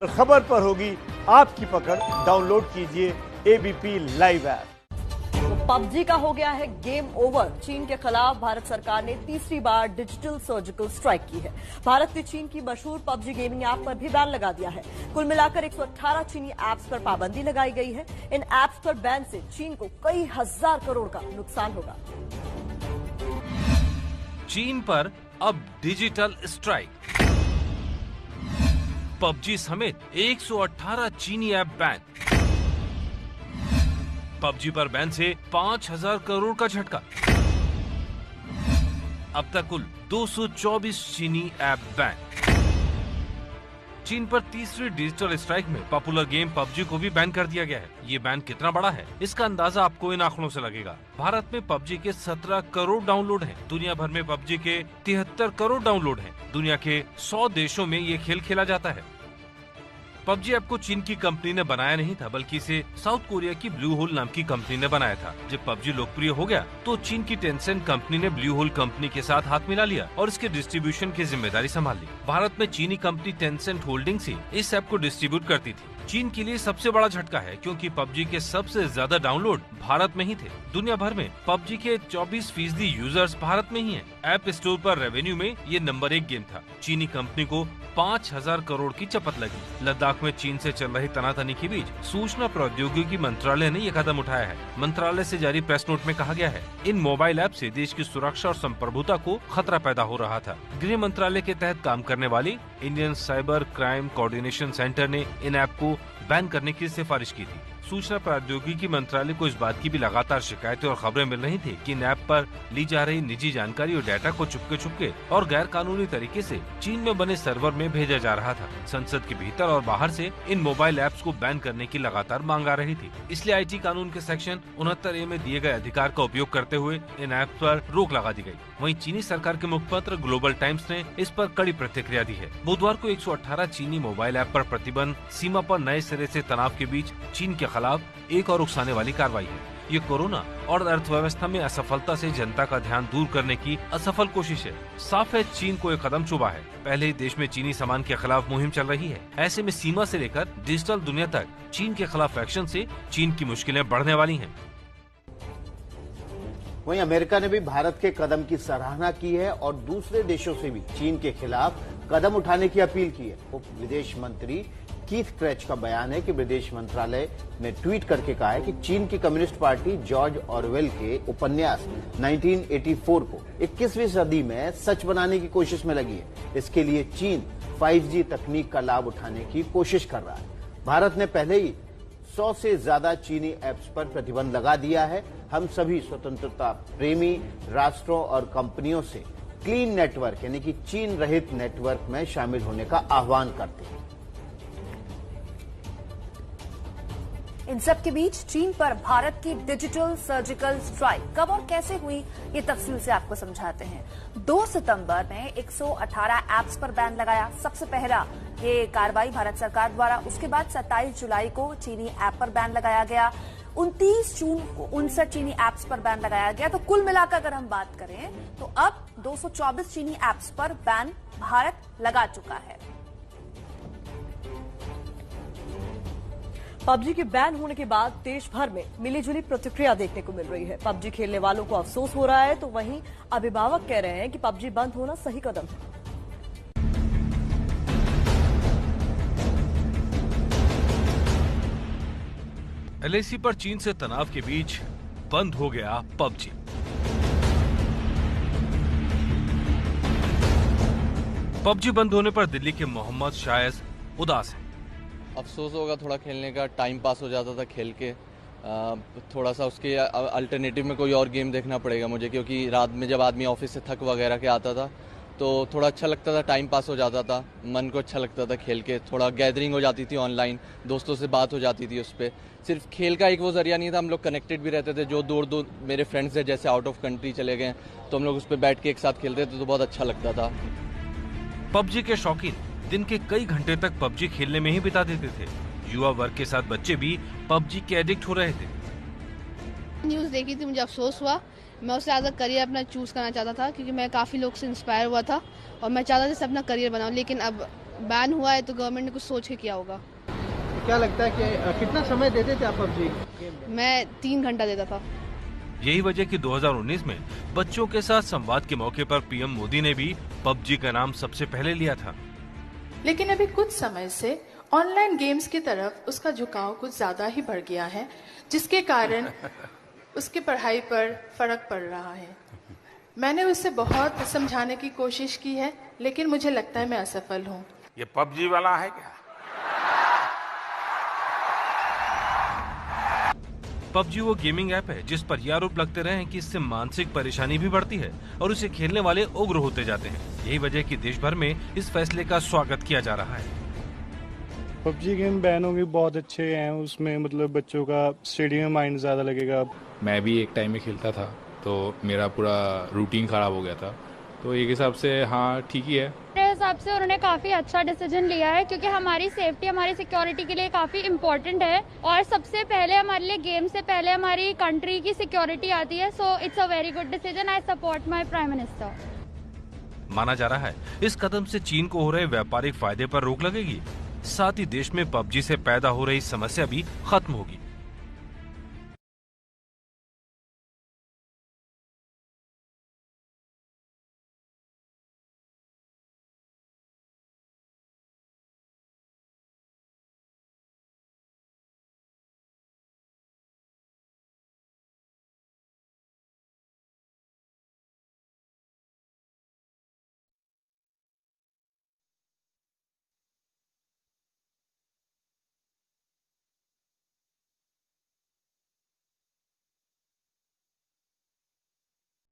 खबर पर होगी आपकी पकड़। डाउनलोड कीजिए एबीपी लाइव ऐप। तो पबजी का हो गया है गेम ओवर। चीन के खिलाफ भारत सरकार ने तीसरी बार डिजिटल सर्जिकल स्ट्राइक की है। भारत ने चीन की मशहूर पबजी गेमिंग ऐप पर भी बैन लगा दिया है। कुल मिलाकर 118 चीनी ऐप्स पर पाबंदी लगाई गई है। इन ऐप्स पर बैन से चीन को कई हजार करोड़ का नुकसान होगा। चीन पर अब डिजिटल स्ट्राइक। पबजी समेत 118 चीनी ऐप बैन। पबजी पर बैन से 5000 करोड़ का झटका। अब तक कुल 224 चीनी ऐप बैन। चीन पर तीसरी डिजिटल स्ट्राइक में पॉपुलर गेम पबजी को भी बैन कर दिया गया है। ये बैन कितना बड़ा है, इसका अंदाजा आपको इन आंकड़ों से लगेगा। भारत में पबजी के 17 करोड़ डाउनलोड हैं। दुनिया भर में पबजी के 73 करोड़ डाउनलोड हैं। दुनिया के 100 देशों में ये खेल खेला जाता है। पबजी ऐप को चीन की कंपनी ने बनाया नहीं था, बल्कि इसे साउथ कोरिया की ब्लू होल नाम की कंपनी ने बनाया था। जब पबजी लोकप्रिय हो गया तो चीन की टेंसेंट कंपनी ने ब्लू होल कंपनी के साथ हाथ मिला लिया और इसके डिस्ट्रीब्यूशन की जिम्मेदारी संभाल ली। भारत में चीनी कंपनी टेंसेंट होल्डिंग से इस ऐप को डिस्ट्रीब्यूट करती थी। चीन के लिए सबसे बड़ा झटका है, क्योंकि पबजी के सबसे ज्यादा डाउनलोड भारत में ही थे। दुनिया भर में पबजी के 24% यूजर्स भारत में ही हैं। ऐप स्टोर पर रेवेन्यू में ये नंबर 1 गेम था। चीनी कंपनी को 5000 करोड़ की चपत लगी। लद्दाख में चीन से चल रही तनातनी के बीच सूचना प्रौद्योगिकी मंत्रालय ने ये कदम उठाया है। मंत्रालय से जारी प्रेस नोट में कहा गया है, इन मोबाइल ऐप से देश की सुरक्षा और संप्रभुता को खतरा पैदा हो रहा था। गृह मंत्रालय के तहत काम करने वाली Indian cyber crime coordination centre ने इन ऐप को बैन करने की सिफारिश की थी। सूचना प्रौद्योगिकी मंत्रालय को इस बात की भी लगातार शिकायतें और खबरें मिल रही थी कि इन ऐप पर ली जा रही निजी जानकारी और डाटा को चुपके और गैर कानूनी तरीके से चीन में बने सर्वर में भेजा जा रहा था। संसद के भीतर और बाहर से इन मोबाइल ऐप्स को बैन करने की लगातार मांग आ रही थी। इसलिए आईटी कानून के सेक्शन 69A में दिए गए अधिकार का उपयोग करते हुए इन ऐप्स पर रोक लगा दी गई। वहीं चीनी सरकार के मुखपत्र ग्लोबल टाइम्स ने इस पर कड़ी प्रतिक्रिया दी है। बुधवार को 118 चीनी मोबाइल ऐप पर प्रतिबंध सीमा पर नए सिरे से तनाव के बीच चीन के खिलाफ एक और उकसाने वाली कार्रवाई है। ये कोरोना और अर्थव्यवस्था में असफलता से जनता का ध्यान दूर करने की असफल कोशिश है। साफ है, चीन को एक कदम चुभा है। पहले ही देश में चीनी सामान के खिलाफ मुहिम चल रही है। ऐसे में सीमा से लेकर डिजिटल दुनिया तक चीन के खिलाफ एक्शन से चीन की मुश्किलें बढ़ने वाली हैं। वहीं अमेरिका ने भी भारत के कदम की सराहना की है और दूसरे देशों से भी चीन के खिलाफ कदम उठाने की अपील की है। उप विदेश मंत्री कीथ क्रेच का बयान है कि विदेश मंत्रालय ने ट्वीट करके कहा है कि चीन की कम्युनिस्ट पार्टी जॉर्ज ऑरवेल के उपन्यास 1984 को 21वीं सदी में सच बनाने की कोशिश में लगी है। इसके लिए चीन 5G तकनीक का लाभ उठाने की कोशिश कर रहा है। भारत ने पहले ही 100 से ज्यादा चीनी ऐप्स पर प्रतिबंध लगा दिया है। हम सभी स्वतंत्रता प्रेमी राष्ट्रों और कंपनियों से क्लीन नेटवर्क यानी कि चीन रहित नेटवर्क में शामिल होने का आह्वान करते हैं। इन सब के बीच चीन पर भारत की डिजिटल सर्जिकल स्ट्राइक कब और कैसे हुई, ये तफसील से आपको समझाते हैं। 2 सितंबर में 118 ऐप्स पर बैन लगाया। सबसे पहला ये कार्रवाई भारत सरकार द्वारा। उसके बाद 27 जुलाई को चीनी ऐप पर बैन लगाया गया। 29 जून को 59 चीनी ऐप्स पर बैन लगाया गया। तो कुल मिलाकर अगर हम बात करें तो अब 224 चीनी ऐप्स पर बैन भारत लगा चुका है। पबजी के बैन होने के बाद देश भर में मिलीजुली प्रतिक्रिया देखने को मिल रही है। पबजी खेलने वालों को अफसोस हो रहा है, तो वहीं अभिभावक कह रहे हैं कि पबजी बंद होना सही कदम है। एलएसी पर चीन से तनाव के बीच बंद हो गया पबजी। पबजी बंद होने पर दिल्ली के मोहम्मद शायद उदास है। अफसोस होगा, थोड़ा खेलने का टाइम पास हो जाता था खेल के। थोड़ा सा उसके अल्टरनेटिव में कोई और गेम देखना पड़ेगा मुझे, क्योंकि रात में जब आदमी ऑफिस से थक वगैरह के आता था तो थोड़ा अच्छा लगता था, टाइम पास हो जाता था, मन को अच्छा लगता था खेल के। थोड़ा गैदरिंग हो जाती थी ऑनलाइन, दोस्तों से बात हो जाती थी उस पर। सिर्फ खेल का एक वो जरिया नहीं था, हम लोग कनेक्टेड भी रहते थे। जो दूर दूर मेरे फ्रेंड्स है, जैसे आउट ऑफ कंट्री चले गए, तो हम लोग उस पर बैठ के एक साथ खेलते थे, तो बहुत अच्छा लगता था। पबजी के शौकीन दिन के कई घंटे तक पबजी खेलने में ही बिता देते थे। युवा वर्ग के साथ बच्चे भी पबजी के एडिक्ट हो रहे थे। न्यूज़ देखी थी, मुझे अफसोस हुआ। मैं उससे एज अ करियर अपना चूज करना चाहता था, क्योंकि मैं काफ़ी लोग से इंस्पायर हुआ था और मैं चाहता था अपना करियर बनाऊं। लेकिन अब बैन हुआ है तो गवर्नमेंट ने कुछ सोच के किया होगा। क्या लगता है कि कितना समय देते थे आप पबजी गेम में? मैं 3 घंटा देता था। यही वजह कि 2019 में बच्चों के साथ संवाद के मौके पर पीएम मोदी ने भी पबजी का नाम सबसे पहले लिया था। लेकिन अभी कुछ समय से ऑनलाइन गेम्स की तरफ उसका झुकाव कुछ ज्यादा ही बढ़ गया है, जिसके कारण उसकी पढ़ाई पर फर्क पड़ रहा है। मैंने उसे बहुत समझाने की कोशिश की है, लेकिन मुझे लगता है मैं असफल हूँ। ये पबजी वाला है क्या? पबजी वो गेमिंग ऐप है जिस पर ये आरोप लगते रहे हैं कि इससे मानसिक परेशानी भी बढ़ती है और उसे खेलने वाले उग्र होते जाते हैं। यही वजह कि देश भर में इस फैसले का स्वागत किया जा रहा है। पबजी गेम बैन होंगे बहुत अच्छे हैं, उसमें मतलब बच्चों का स्टडी में माइंड ज़्यादा लगेगा। मैं भी एक टाइम में खेलता था तो मेरा पूरा रूटीन ख़राब हो गया था, तो एक हिसाब से हाँ ठीक ही है। मेरे हिसाब से उन्होंने काफ़ी अच्छा डिसीजन लिया है, क्योंकि हमारी सेफ्टी हमारी सिक्योरिटी के लिए काफ़ी इम्पोर्टेंट है और सबसे पहले हमारे लिए गेम से पहले हमारी कंट्री की सिक्योरिटी आती है। So it's a very good decision. I support my prime minister. माना जा रहा है इस कदम से चीन को हो रहे व्यापारिक फायदे पर रोक लगेगी, साथ ही देश में पबजी से पैदा हो रही समस्या भी खत्म होगी।